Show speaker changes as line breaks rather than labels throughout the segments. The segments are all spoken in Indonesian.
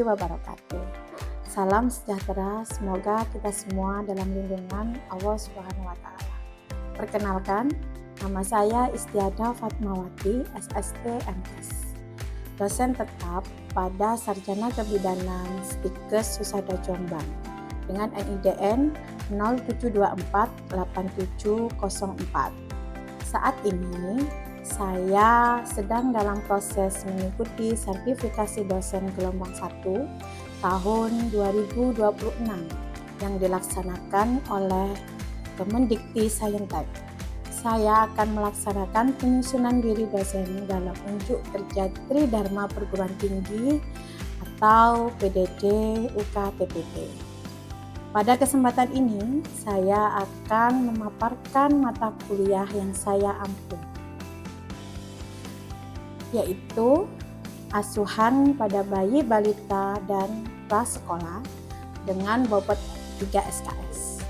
warahmatullahi wabarakatuh. Salam sejahtera, semoga kita semua dalam lindungan Allah Subhanahu wa Ta'ala. Perkenalkan, nama saya Istiadah Fatmawati, SST MS, dosen tetap pada Sarjana Kebidanan Stikes Husada Jombang dengan NIDN 07248704. Saat ini saya sedang dalam proses mengikuti sertifikasi dosen gelombang 1 tahun 2026 yang dilaksanakan oleh Kemendikti-Saintek. Saya akan melaksanakan penyusunan diri dosen dalam unjuk kerja Tridharma Perguruan Tinggi atau PDD UK-TPP. Pada kesempatan ini, saya akan memaparkan mata kuliah yang saya ampu, yaitu asuhan pada bayi, balita, dan prasekolah dengan bobot 3 SKS.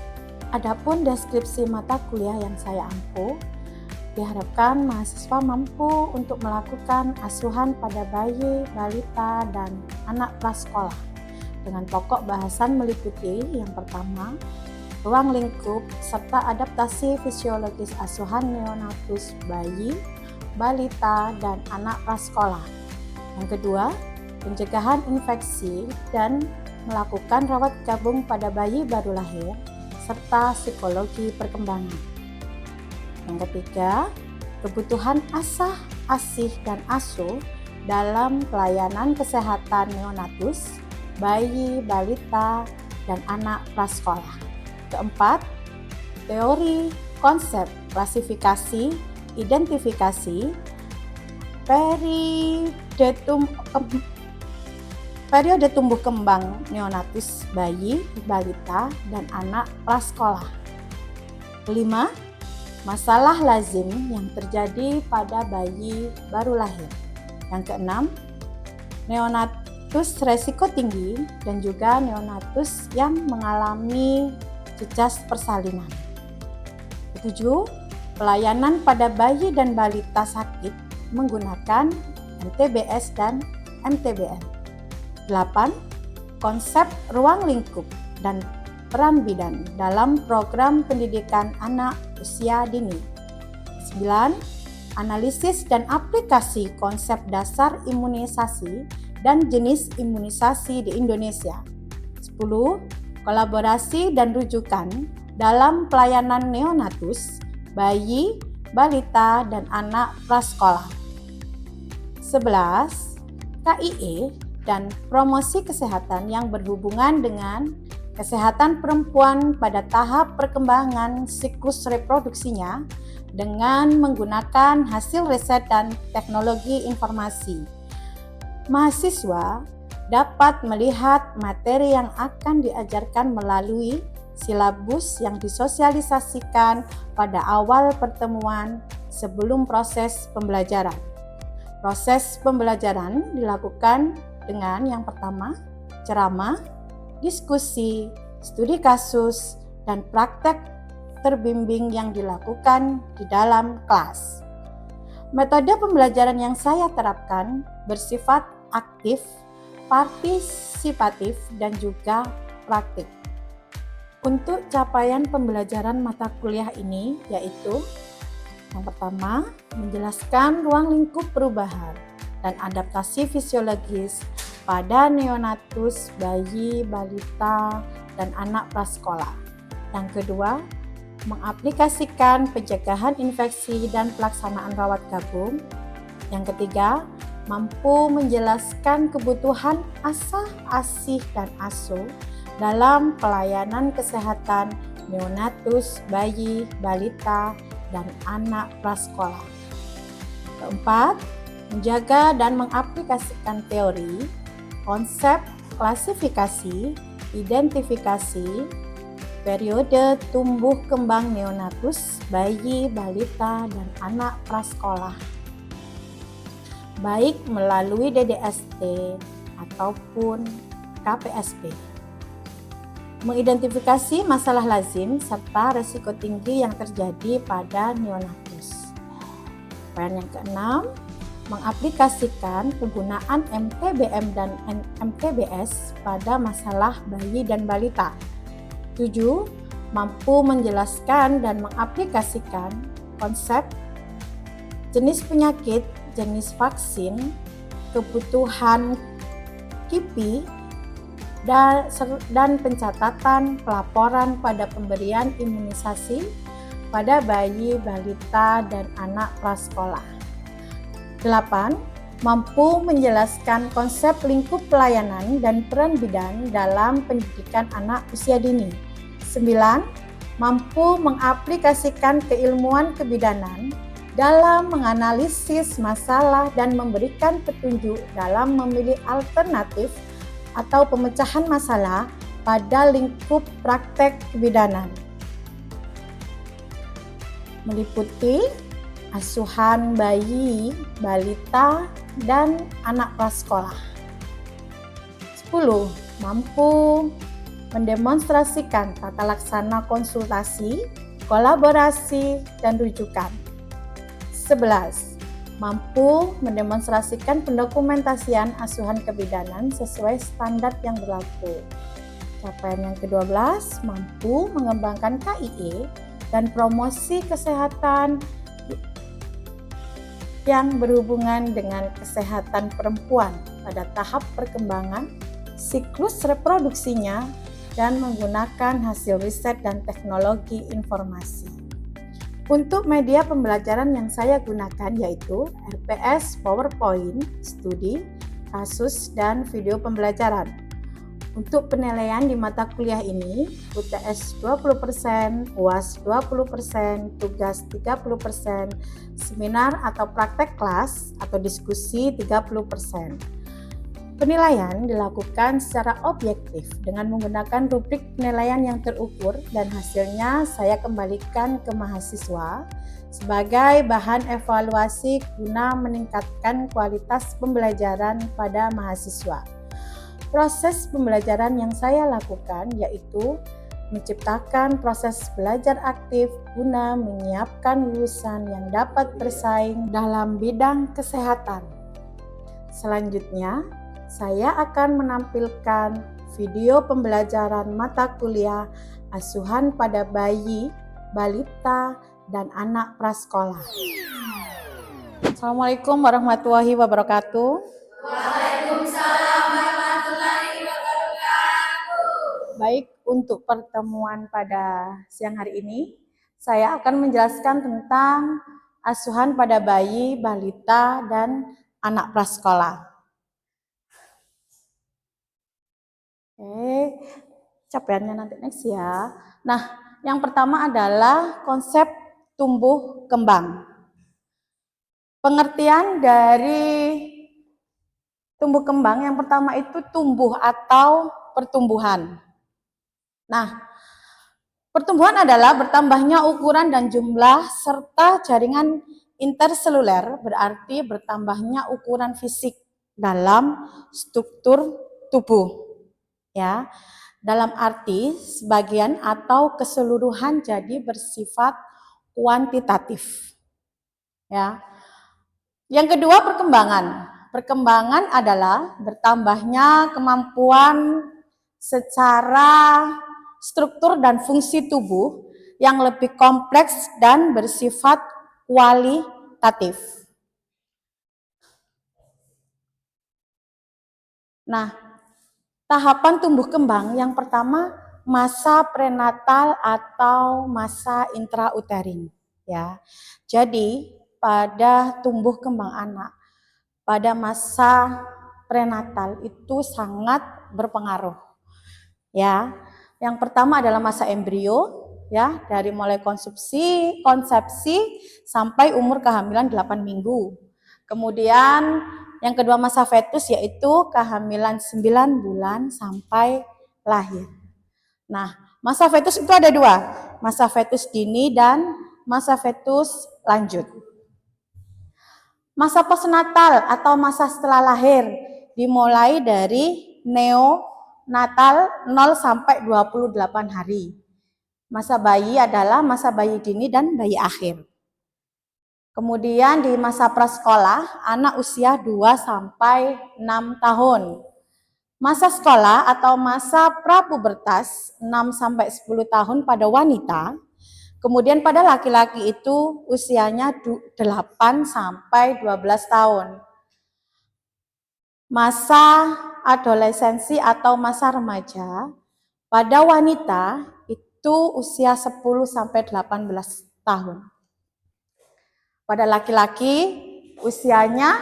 Adapun deskripsi mata kuliah yang saya ampu, diharapkan mahasiswa mampu untuk melakukan asuhan pada bayi, balita, dan anak prasekolah dengan pokok bahasan meliputi yang pertama, ruang lingkup serta adaptasi fisiologis asuhan neonatus bayi, balita, dan anak prasekolah. Yang kedua, pencegahan infeksi dan melakukan rawat gabung pada bayi baru lahir serta psikologi perkembangan. Yang ketiga, kebutuhan asah, asih, dan asuh dalam pelayanan kesehatan neonatus, bayi, balita, dan anak prasekolah. Keempat, teori, konsep, klasifikasi, identifikasi, periode tumbuh kembang neonatus bayi, balita, dan anak prasekolah. Kelima, masalah lazim yang terjadi pada bayi baru lahir. Yang keenam, neonatus resiko tinggi dan juga neonatus yang mengalami cecas persalinan. Ketujuh, pelayanan pada bayi dan balita sakit menggunakan MTBS dan MTBN. 8. Konsep ruang lingkup dan peran bidan dalam program pendidikan anak usia dini. 9. Analisis dan aplikasi konsep dasar imunisasi dan jenis imunisasi di Indonesia. 10. Kolaborasi dan rujukan dalam pelayanan neonatus, bayi, balita, dan anak prasekolah. 11. KIE dan promosi kesehatan yang berhubungan dengan kesehatan perempuan pada tahap perkembangan siklus reproduksinya dengan menggunakan hasil riset dan teknologi informasi. Mahasiswa dapat melihat materi yang akan diajarkan melalui silabus yang disosialisasikan pada awal pertemuan sebelum proses pembelajaran. Proses pembelajaran dilakukan dengan yang pertama, ceramah, diskusi, studi kasus, dan praktek terbimbing yang dilakukan di dalam kelas. Metode pembelajaran yang saya terapkan bersifat aktif, partisipatif, dan juga praktik. Untuk capaian pembelajaran mata kuliah ini yaitu yang pertama, menjelaskan ruang lingkup perubahan dan adaptasi fisiologis pada neonatus, bayi, balita, dan anak prasekolah. Yang kedua, mengaplikasikan pencegahan infeksi dan pelaksanaan rawat gabung. Yang ketiga, mampu menjelaskan kebutuhan asah, asih, dan asuh dalam pelayanan kesehatan neonatus, bayi, balita, dan anak prasekolah. Keempat, menjaga dan mengaplikasikan teori, konsep, klasifikasi, identifikasi, periode tumbuh kembang neonatus, bayi, balita, dan anak prasekolah, baik melalui DDST ataupun KPSP. Mengidentifikasi masalah lazim serta risiko tinggi yang terjadi pada neonatus. Poin yang keenam, mengaplikasikan penggunaan MTBM dan MTBS pada masalah bayi dan balita. 7. Mampu menjelaskan dan mengaplikasikan konsep jenis penyakit, jenis vaksin, kebutuhan KIPI, dan pencatatan pelaporan pada pemberian imunisasi pada bayi, balita, dan anak prasekolah. 8. Mampu menjelaskan konsep lingkup pelayanan dan peran bidan dalam pendidikan anak usia dini. 9. Mampu mengaplikasikan keilmuan kebidanan dalam menganalisis masalah dan memberikan petunjuk dalam memilih alternatif atau pemecahan masalah pada lingkup praktek kebidanan. Meliputi asuhan bayi, balita, dan anak prasekolah. 10. Mampu mendemonstrasikan tata laksana konsultasi, kolaborasi, dan rujukan. 11. Mampu mendemonstrasikan pendokumentasian asuhan kebidanan sesuai standar yang berlaku. Capaian yang ke-12, mampu mengembangkan KIE dan promosi kesehatan yang berhubungan dengan kesehatan perempuan pada tahap perkembangan, siklus reproduksinya, dan menggunakan hasil riset dan teknologi informasi. Untuk media pembelajaran yang saya gunakan yaitu RPS, PowerPoint, studi, kasus, dan video pembelajaran. Untuk penilaian di mata kuliah ini, UTS 20%, UAS 20%, tugas 30%, seminar atau praktek kelas atau diskusi 30%. Penilaian dilakukan secara objektif dengan menggunakan rubrik penilaian yang terukur dan hasilnya saya kembalikan ke mahasiswa sebagai bahan evaluasi guna meningkatkan kualitas pembelajaran pada mahasiswa. Proses pembelajaran yang saya lakukan yaitu menciptakan proses belajar aktif guna menyiapkan lulusan yang dapat bersaing dalam bidang kesehatan. Selanjutnya, saya akan menampilkan video pembelajaran mata kuliah asuhan pada bayi, balita, dan anak prasekolah. Assalamualaikum warahmatullahi wabarakatuh.
Waalaikumsalam warahmatullahi wabarakatuh.
Baik, untuk pertemuan pada siang hari ini, saya akan menjelaskan tentang asuhan pada bayi, balita, dan anak prasekolah. Capaiannya nanti next ya. Nah, yang pertama adalah konsep tumbuh kembang. Pengertian dari tumbuh kembang yang pertama itu tumbuh atau pertumbuhan. Nah, pertumbuhan adalah bertambahnya ukuran dan jumlah serta jaringan interseluler, berarti bertambahnya ukuran fisik dalam struktur tubuh. Ya, dalam arti sebagian atau keseluruhan jadi bersifat kuantitatif. Ya. Yang kedua, perkembangan. Perkembangan adalah bertambahnya kemampuan secara struktur dan fungsi tubuh yang lebih kompleks dan bersifat kualitatif. Nah, tahapan tumbuh kembang yang pertama masa prenatal atau masa intrauterin ya. Jadi pada tumbuh kembang anak pada masa prenatal itu sangat berpengaruh. Ya. Yang pertama adalah masa embrio ya, dari mulai konsepsi sampai umur kehamilan 8 minggu. Kemudian yang kedua masa fetus yaitu kehamilan 9 bulan sampai lahir. Nah, masa fetus itu ada dua, masa fetus dini dan masa fetus lanjut. Masa postnatal atau masa setelah lahir dimulai dari neonatal 0 sampai 28 hari. Masa bayi adalah masa bayi dini dan bayi akhir. Kemudian di masa prasekolah, anak usia 2 sampai 6 tahun. Masa sekolah atau masa prapubertas 6 sampai 10 tahun pada wanita. Kemudian pada laki-laki itu usianya 8 sampai 12 tahun. Masa adolescensi atau masa remaja pada wanita itu usia 10 sampai 18 tahun. Pada laki-laki usianya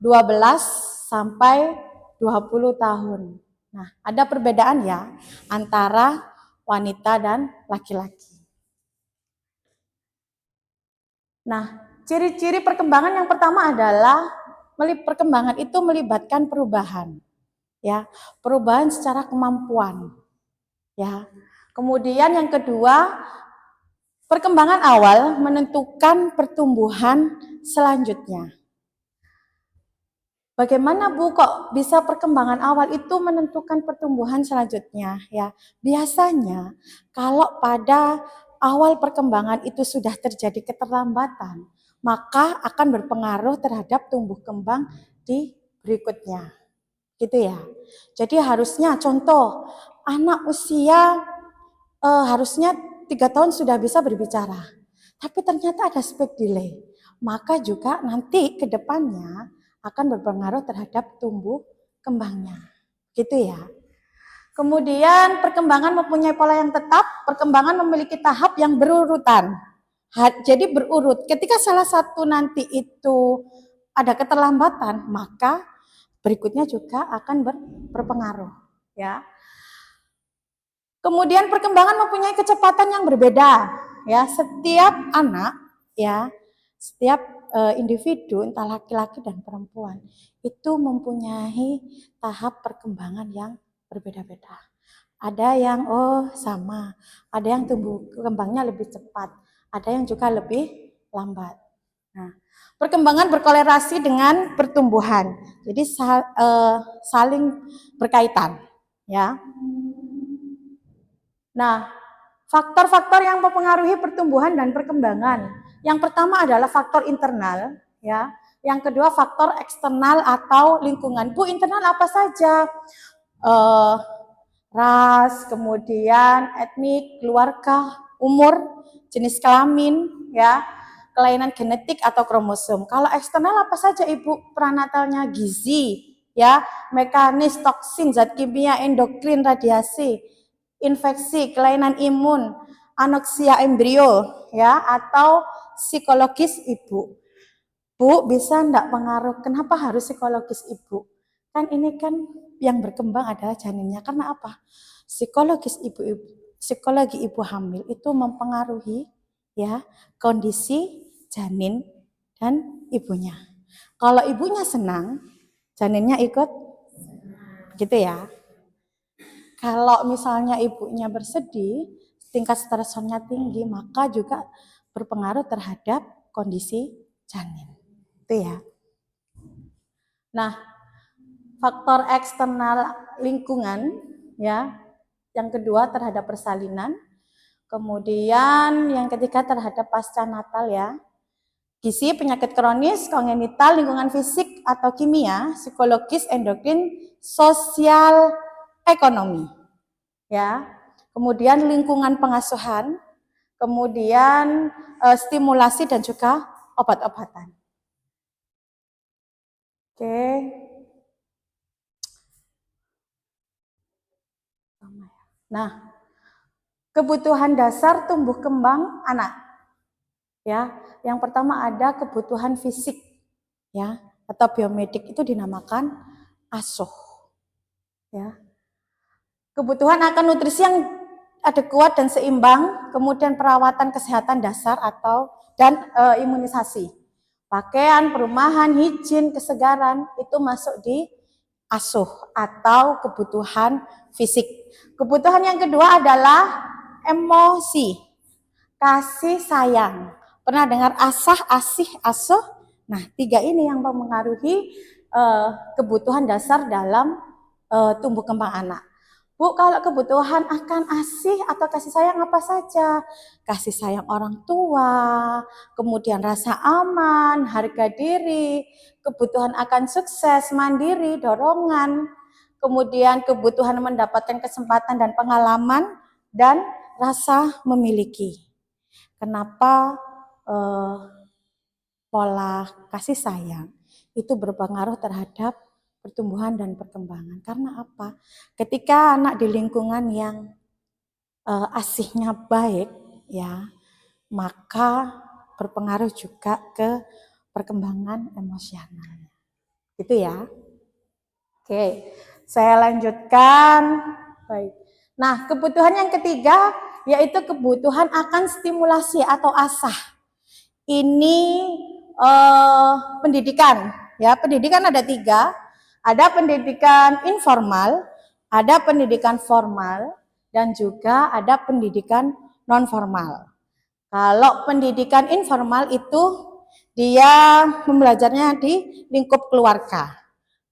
12 sampai 20 tahun. Nah, ada perbedaan ya antara wanita dan laki-laki. Nah, ciri-ciri perkembangan yang pertama adalah perkembangan itu melibatkan perubahan. Ya, perubahan secara kemampuan. Ya. Kemudian yang kedua, perkembangan awal menentukan pertumbuhan selanjutnya. Bagaimana Bu kok bisa perkembangan awal itu menentukan pertumbuhan selanjutnya? Ya, biasanya kalau pada awal perkembangan itu sudah terjadi keterlambatan, maka akan berpengaruh terhadap tumbuh kembang di berikutnya. Gitu ya. Jadi harusnya contoh anak usia harusnya 3 tahun sudah bisa berbicara. Tapi ternyata ada speak delay. Maka juga nanti ke depannya akan berpengaruh terhadap tumbuh kembangnya. Gitu ya. Kemudian perkembangan mempunyai pola yang tetap, perkembangan memiliki tahap yang berurutan. Jadi berurut. Ketika salah satu nanti itu ada keterlambatan, maka berikutnya juga akan berpengaruh, ya. Kemudian perkembangan mempunyai kecepatan yang berbeda, ya. Setiap anak, ya, setiap individu entah laki-laki dan perempuan itu mempunyai tahap perkembangan yang berbeda-beda. Ada yang sama, ada yang tumbuh kembangnya lebih cepat, ada yang juga lebih lambat. Nah, perkembangan berkolerasi dengan pertumbuhan, jadi saling berkaitan, ya. Nah, faktor-faktor yang mempengaruhi pertumbuhan dan perkembangan. Yang pertama adalah faktor internal, ya. Yang kedua faktor eksternal atau lingkungan. Bu, internal apa saja? Ras, kemudian etnik, keluarga, umur, jenis kelamin, ya, kelainan genetik atau kromosom. Kalau eksternal apa saja Ibu? Pranatalnya gizi, ya, mekanis, toksin, zat kimia, endokrin, radiasi, infeksi, kelainan imun, anoksia embrio, ya, atau psikologis Ibu. Bu, bisa enggak pengaruh? Kenapa harus psikologis Ibu? Kan ini kan yang berkembang adalah janinnya. Karena apa? Psikologi ibu hamil itu mempengaruhi ya kondisi janin dan ibunya. Kalau ibunya senang, janinnya ikut gitu ya. Kalau misalnya ibunya bersedih, tingkat stresnya tinggi, maka juga berpengaruh terhadap kondisi janin. Itu ya. Nah, faktor eksternal lingkungan, ya. Yang kedua terhadap persalinan. Kemudian yang ketiga terhadap pasca natal, ya. Gizi, penyakit kronis, kongenital, lingkungan fisik atau kimia, psikologis, endokrin, sosial, ekonomi. Ya. Kemudian lingkungan pengasuhan, kemudian stimulasi dan juga obat-obatan. Oke. Nah, kebutuhan dasar tumbuh kembang anak. Ya, yang pertama ada kebutuhan fisik, ya, atau biomedik itu dinamakan ASOH. Ya. Kebutuhan akan nutrisi yang adekuat dan seimbang, kemudian perawatan kesehatan dasar dan imunisasi. Pakaian, perumahan, higien, kesegaran itu masuk di ASOH atau kebutuhan fisik. Kebutuhan yang kedua adalah emosi, kasih sayang. Pernah dengar asah, asih, asuh? Nah, 3 ini yang mempengaruhi kebutuhan dasar dalam tumbuh kembang anak. Bu, kalau kebutuhan akan ASih atau kasih sayang apa saja? Kasih sayang orang tua, kemudian rasa aman, harga diri, kebutuhan akan sukses, mandiri, dorongan, kemudian kebutuhan mendapatkan kesempatan dan pengalaman, dan rasa memiliki. Kenapa pola kasih sayang itu berpengaruh terhadap pertumbuhan dan perkembangan? Karena apa? Ketika anak di lingkungan yang asihnya baik, ya, maka berpengaruh juga ke perkembangan emosionalnya. Gitu ya. Oke, saya lanjutkan. Baik. Nah, kebutuhan yang ketiga yaitu kebutuhan akan stimulasi atau asah. Ini pendidikan. Ya, pendidikan ada 3. Ada pendidikan informal, ada pendidikan formal, dan juga ada pendidikan non formal. Kalau pendidikan informal itu dia membelajarnya di lingkup keluarga.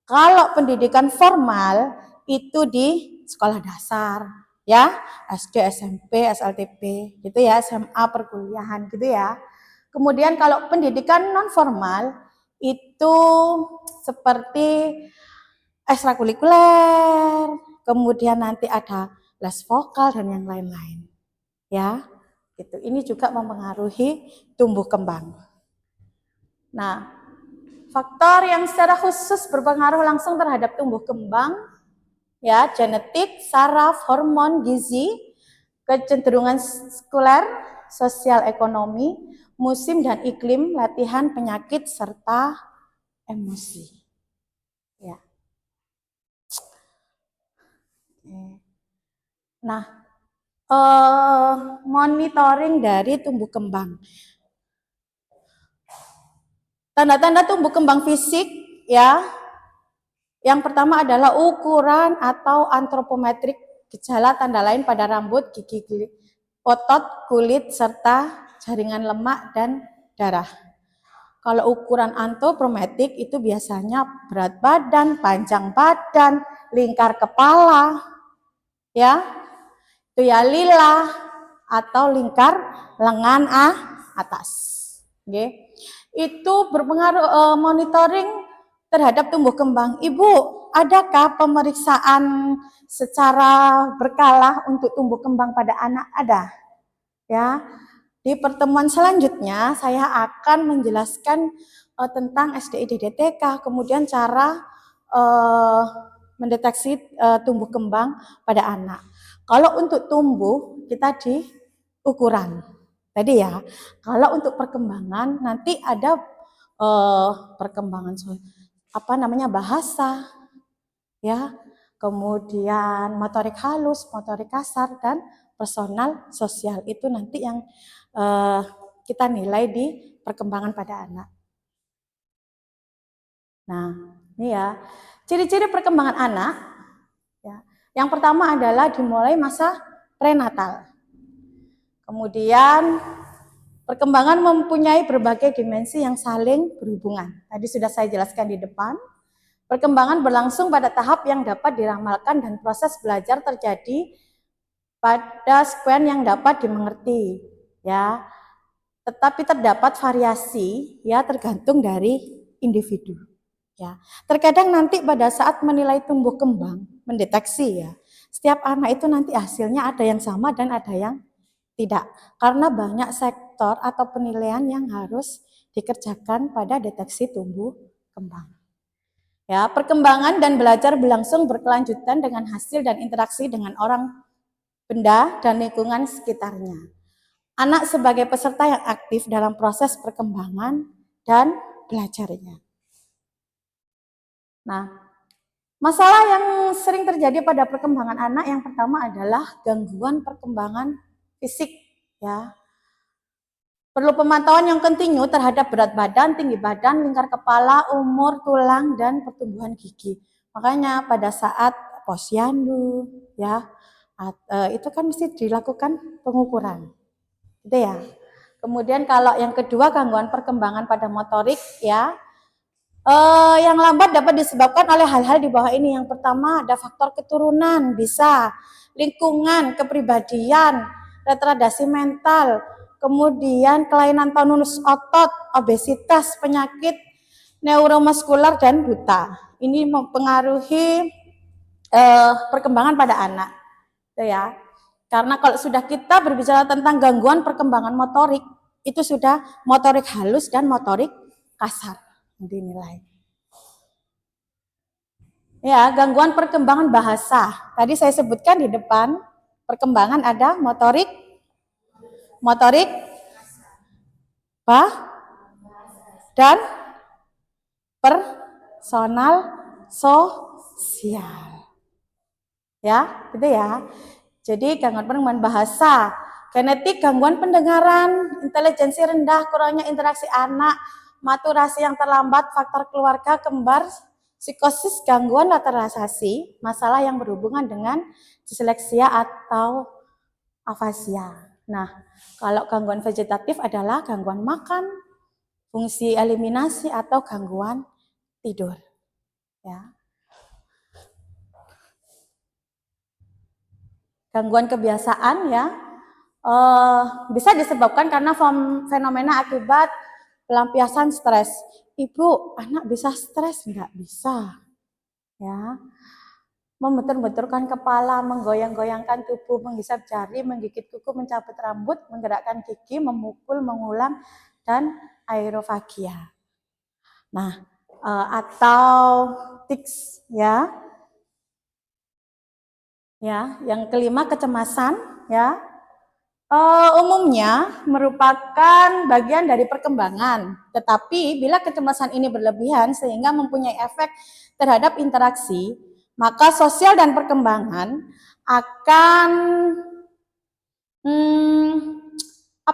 Kalau pendidikan formal itu di sekolah dasar, ya, SD, SMP, SLTP, gitu ya, SMA, perkuliahan, gitu ya. Kemudian kalau pendidikan non formal itu seperti ekstrakurikuler, kemudian nanti ada les vokal dan yang lain-lain, ya. Gitu. Ini juga mempengaruhi tumbuh kembang. Nah, faktor yang secara khusus berpengaruh langsung terhadap tumbuh kembang, ya, genetik, saraf, hormon, gizi, kecenderungan sekuler, sosial ekonomi, musim dan iklim, latihan, penyakit, serta emosi. Ya. Nah, monitoring dari tumbuh kembang. Tanda-tanda tumbuh kembang fisik, ya. Yang pertama adalah ukuran atau antropometrik, gejala tanda lain pada rambut, gigi, otot, kulit, serta jaringan lemak dan darah. Kalau ukuran antropometrik itu biasanya berat badan, panjang badan, lingkar kepala, ya, itu ya lila atau lingkar lengan atas. Okay. Itu berpengaruh monitoring terhadap tumbuh kembang. Ibu, adakah pemeriksaan secara berkala untuk tumbuh kembang pada anak? Ada. Ya. Di pertemuan selanjutnya saya akan menjelaskan tentang SDI-DDTK, kemudian cara mendeteksi tumbuh kembang pada anak. Kalau untuk tumbuh kita di ukuran tadi ya. Kalau untuk perkembangan nanti ada perkembangan bahasa, ya, kemudian motorik halus, motorik kasar, dan personal sosial. Itu nanti yang kita nilai di perkembangan pada anak. Nah, ini ya, ciri-ciri perkembangan anak. Ya. Yang pertama adalah dimulai masa prenatal. Kemudian perkembangan mempunyai berbagai dimensi yang saling berhubungan. Tadi sudah saya jelaskan di depan. Perkembangan berlangsung pada tahap yang dapat diramalkan dan proses belajar terjadi pada sekuen yang dapat dimengerti, ya. Tetapi terdapat variasi, ya, tergantung dari individu, ya. Terkadang nanti pada saat menilai tumbuh kembang, mendeteksi, ya, setiap anak itu nanti hasilnya ada yang sama dan ada yang tidak, karena banyak sektor atau penilaian yang harus dikerjakan pada deteksi tumbuh kembang. Ya, perkembangan dan belajar berlangsung berkelanjutan dengan hasil dan interaksi dengan orang, benda, dan lingkungan sekitarnya. Anak sebagai peserta yang aktif dalam proses perkembangan dan belajarnya. Nah, masalah yang sering terjadi pada perkembangan anak yang pertama adalah gangguan perkembangan fisik, ya. Perlu pemantauan yang kontinu terhadap berat badan, tinggi badan, lingkar kepala, umur, tulang, dan pertumbuhan gigi. Makanya pada saat posyandu, ya, itu kan mesti dilakukan pengukuran, gitu ya. Kemudian kalau yang kedua gangguan perkembangan pada motorik, ya, Yang lambat dapat disebabkan oleh hal-hal di bawah ini. Yang pertama ada faktor keturunan, bisa lingkungan, kepribadian, retardasi mental, kemudian kelainan tonus otot, obesitas, penyakit neuromuskular dan buta. Ini mempengaruhi perkembangan pada anak, itu ya. Karena kalau sudah kita berbicara tentang gangguan perkembangan motorik, itu sudah motorik halus dan motorik kasar dinilai. Ya, gangguan perkembangan bahasa. Tadi saya sebutkan di depan, perkembangan ada motorik dan personal sosial. Ya, gitu ya. Jadi gangguan perkembangan bahasa, genetik, gangguan pendengaran, intelijensi rendah, kurangnya interaksi anak, maturasi yang terlambat, faktor keluarga, kembar, psikosis, gangguan lateralisasi, masalah yang berhubungan dengan disleksia atau afasia. Nah, kalau gangguan vegetatif adalah gangguan makan, fungsi eliminasi atau gangguan tidur. Ya. Gangguan kebiasaan ya bisa disebabkan karena fenomena akibat pelampiasan stres. Ibu, anak bisa stres? Enggak bisa. Ya. Membentur-benturkan kepala, menggoyang-goyangkan tubuh, menghisap jari, menggigit kuku, mencabut rambut, menggerakkan gigi, memukul, mengulang, dan aerofagia. Nah, atau tics ya. Ya, yang kelima kecemasan ya. Umumnya merupakan bagian dari perkembangan, tetapi bila kecemasan ini berlebihan sehingga mempunyai efek terhadap interaksi, maka sosial dan perkembangan akan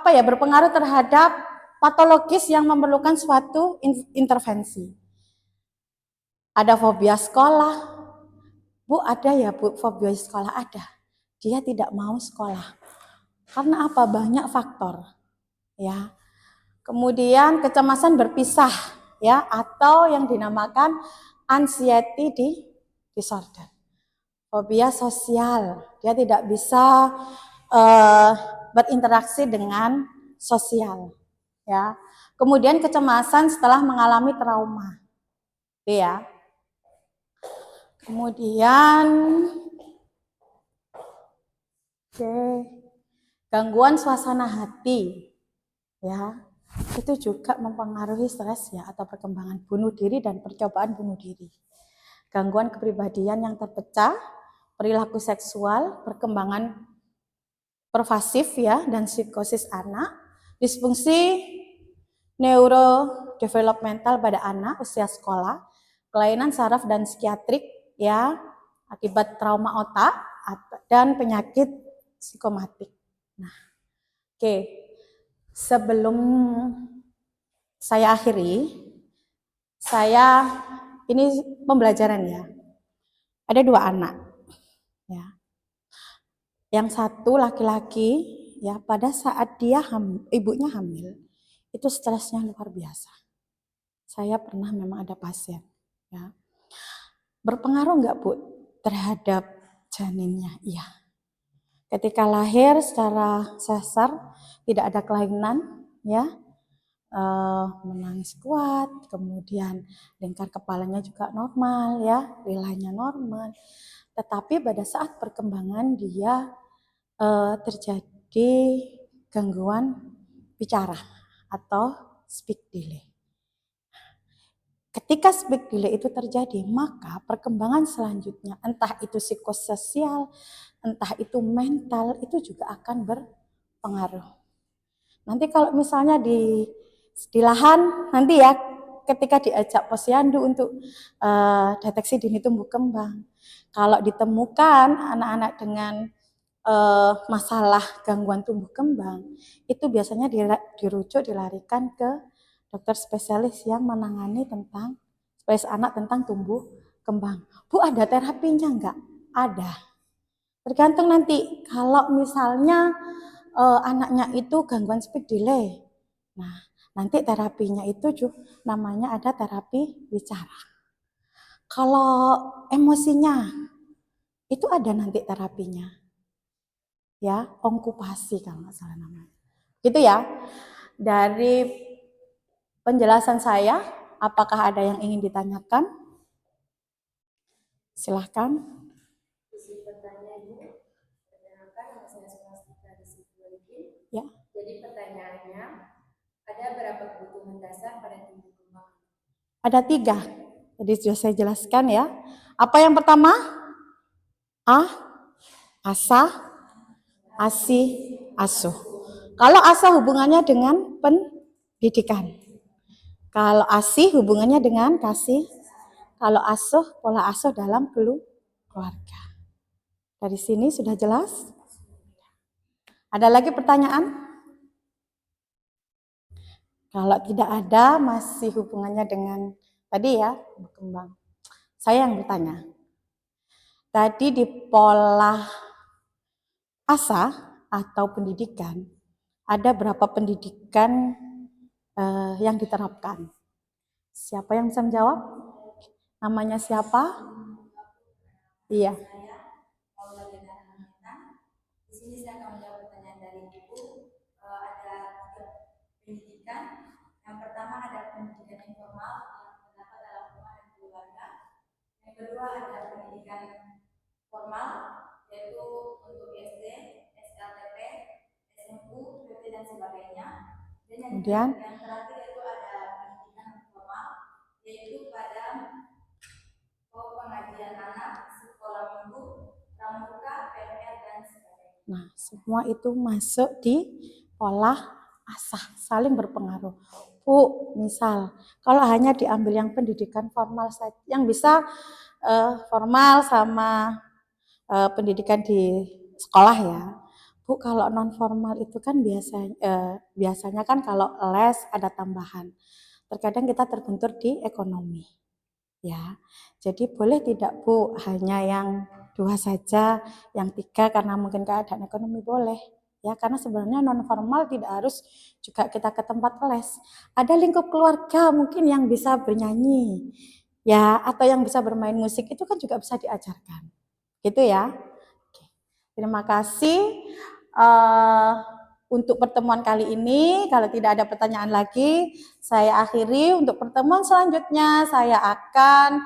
berpengaruh terhadap patologis yang memerlukan suatu intervensi. Ada fobia sekolah. Bu, ada ya Bu, fobia sekolah ada. Dia tidak mau sekolah. Karena apa? Banyak faktor. Ya. Kemudian kecemasan berpisah ya, atau yang dinamakan anxiety disorder. Fobia sosial. Dia tidak bisa berinteraksi dengan sosial. Ya. Kemudian kecemasan setelah mengalami trauma. Ya. Kemudian gangguan suasana hati, ya, itu juga mempengaruhi stres ya atau perkembangan bunuh diri dan percobaan bunuh diri. Gangguan kepribadian yang terpecah, perilaku seksual, perkembangan pervasif ya dan psikosis anak, disfungsi neurodevelopmental pada anak usia sekolah, kelainan saraf dan psikiatrik ya akibat trauma otak dan penyakit psikomatik. Nah, oke. Sebelum saya akhiri, ini pembelajaran ya. Ada 2 anak. Ya. Yang satu laki-laki ya, pada saat ibunya hamil, itu stresnya luar biasa. Saya pernah memang ada pasien ya. Berpengaruh enggak Bu terhadap janinnya? Iya. Ketika lahir secara sesar tidak ada kelainan ya, menangis kuat, kemudian lingkar kepalanya juga normal ya, rilanya normal. Tetapi pada saat perkembangan dia terjadi gangguan bicara atau speak delay. Ketika speak delay itu terjadi, maka perkembangan selanjutnya, entah itu psikososial, entah itu mental, itu juga akan berpengaruh. Nanti kalau misalnya di lahan, nanti ya ketika diajak posyandu untuk deteksi dini tumbuh kembang, kalau ditemukan anak-anak dengan masalah gangguan tumbuh kembang, itu biasanya dilarikan ke dokter spesialis yang menangani tentang spesialis anak tentang tumbuh kembang. Bu, ada terapinya enggak? Ada. Tergantung nanti kalau misalnya anaknya itu gangguan speak delay. Nah, Nanti terapinya itu namanya ada terapi bicara. Kalau emosinya itu ada nanti terapinya. Ya, okupasi kalau nggak salah namanya. Gitu ya. Dari penjelasan saya, apakah ada yang ingin ditanyakan? Silahkan. Ya.
Jadi pertanyaannya, ada berapa kebutuhan dasar pada tumbuh kembang?
Ada 3. Tadi sudah saya jelaskan ya. Apa yang pertama? Asa, asi, asuh. Kalau asa hubungannya dengan pendidikan. Kalau asi hubungannya dengan kasih. Kalau asuh, pola asuh dalam keluarga. Dari sini sudah jelas? Ada lagi pertanyaan? Kalau tidak ada, masih hubungannya dengan tadi ya, berkembang. Saya yang bertanya. Tadi di pola asa atau pendidikan, ada berapa pendidikan yang diterapkan? Siapa yang bisa menjawab? Namanya siapa? Iya.
Di sini saya akan menjawab pertanyaan dari Ibu. Ada 3 pendidikan. Yang pertama ada pendidikan informal yang terdapat dalam rumah dan keluarga. Yang kedua ada pendidikan formal, yaitu untuk SD, SLTP, SMU, PT dan sebagainya. Dan
Kemudian
yang terakhir itu ada pendidikan formal, yaitu pada pengajian anak, sekolah minggu, pramuka, PNR dan sebagainya.
Nah, semua itu masuk di pola asah, saling berpengaruh. Bu, misal, kalau hanya diambil yang pendidikan formal saja, yang bisa formal sama pendidikan di sekolah ya. Bu, kalau non formal itu kan biasanya kan kalau les ada tambahan. Terkadang kita terbentur di ekonomi. Ya, jadi boleh tidak Bu, hanya yang 2 saja, yang 3 karena mungkin keadaan ekonomi boleh. Ya, karena sebenarnya non formal tidak harus juga kita ke tempat les. Ada lingkup keluarga mungkin yang bisa bernyanyi, ya, atau yang bisa bermain musik itu kan juga bisa diajarkan. Gitu ya. Oke. Terima kasih untuk pertemuan kali ini. Kalau tidak ada pertanyaan lagi, saya akhiri. Untuk pertemuan selanjutnya, saya akan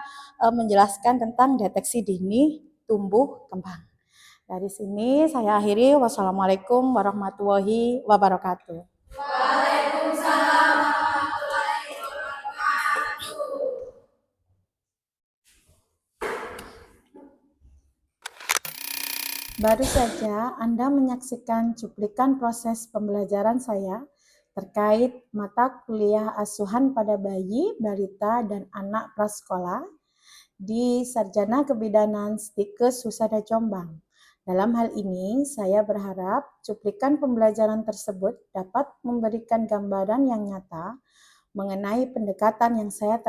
menjelaskan tentang deteksi dini tumbuh kembang. Dari sini saya akhiri. Wassalamualaikum warahmatullahi wabarakatuh.
Waalaikumsalam warahmatullahi wabarakatuh.
Baru saja Anda menyaksikan cuplikan proses pembelajaran saya terkait mata kuliah asuhan pada bayi, balita, dan anak prasekolah di Sarjana Kebidanan Stikes Husada Jombang. Dalam hal ini, saya berharap cuplikan pembelajaran tersebut dapat memberikan gambaran yang nyata mengenai pendekatan yang saya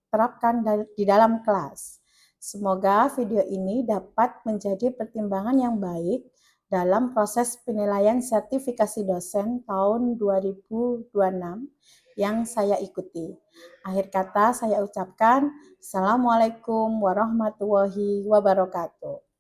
terapkan di dalam kelas. Semoga video ini dapat menjadi pertimbangan yang baik dalam proses penilaian sertifikasi dosen tahun 2026 yang saya ikuti. Akhir kata saya ucapkan, Assalamualaikum warahmatullahi wabarakatuh.